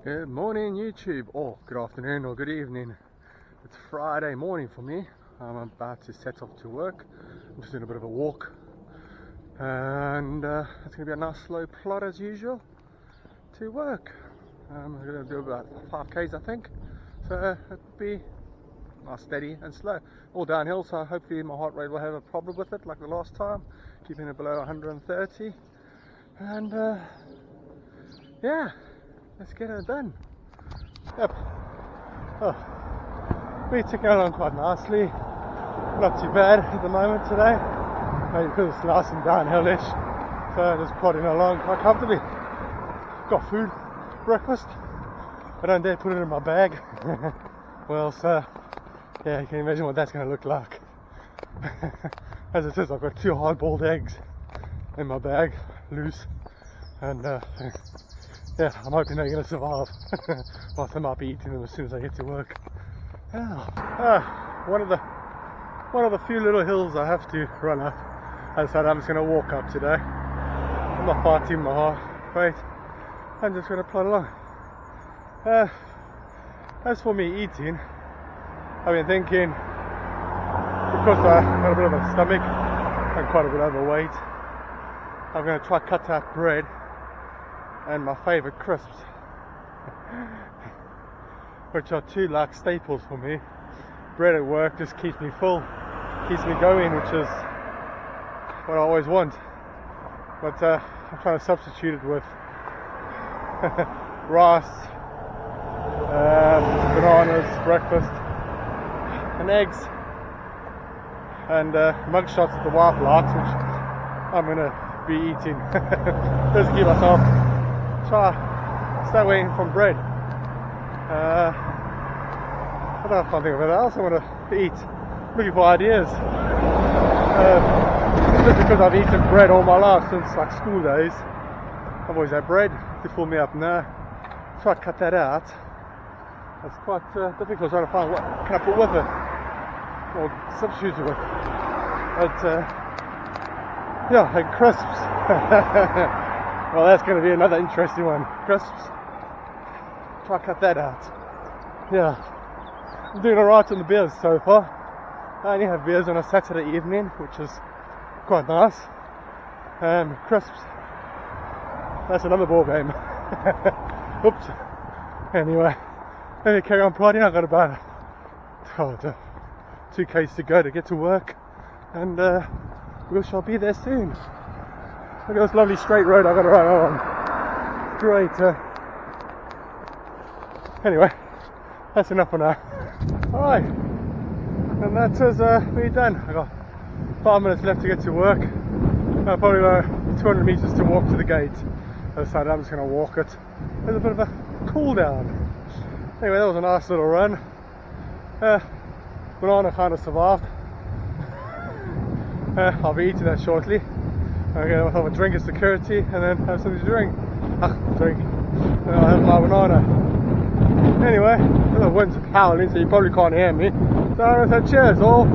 Good morning YouTube, or good afternoon or good evening. It's Friday morning for me. I'm about to set off to work. I'm just doing a bit of a walk and it's going to be a nice slow plod as usual to work. I'm going to do about 5k's I think, so it'll be nice, steady and slow. All downhill, so hopefully my heart rate will have a problem with it like the last time, keeping it below 130 and yeah, let's get it done. Yep. Oh, we're ticking along quite nicely. Not too bad at the moment today. Maybe because it's nice and downhillish. So just plodding along quite comfortably. Got food, breakfast. I don't dare put it in my bag. Well, so yeah, you can imagine what that's going to look like. As it says, I've got 2 hard-boiled eggs in my bag, loose, and yeah, I'm hoping they're going to survive. Whilst I might be eating them as soon as I get to work. One of the few little hills I have to run up. I decided I'm just going to walk up today. I'm not fighting my heart rate. I'm just going to plod along. As for me eating, I've been thinking, because I got a bit of a stomach and quite a bit overweight, I'm going to try cut out bread and my favourite crisps, which are 2 like staples for me. Bread at work just keeps me full, keeps me going, which is what I always want. But I'm trying to substitute it with rice, bananas, breakfast, and eggs, and mug shots at the wife likes, which I'm gonna be eating. Just to keep myself, stay away from bread. I can't think of anything else I want to eat. Looking for ideas. Just because I've eaten bread all my life since like school days, I've always had bread to fill me up. Now, try to cut that out. It's quite difficult trying to find what can I put with it or substitute it with. But yeah, and crisps. Well, that's going to be another interesting one. Crisps. Try to cut that out. Yeah, I'm doing alright on the beers so far. I only have beers on a Saturday evening, which is quite nice. Crisps, that's another ball game. Oops. Anyway, let me carry on plodding. I've got about 2k's to go to get to work, and we shall be there soon. Look at this lovely straight road I've got to run on. Great. Anyway, that's enough for now. Alright, and that is me done. I got 5 minutes left to get to work. I've probably got 200 meters to walk to the gate. I decided I'm just going to walk it. There's a bit of a cool down. Anyway, that was a nice little run. Banana kind of survived. I'll be eating that shortly. I'm going to have a drink as security and then have something to drink. Drink. And I'll have my banana. Anyway, the wind's howling, so you probably can't hear me. So I said cheers all.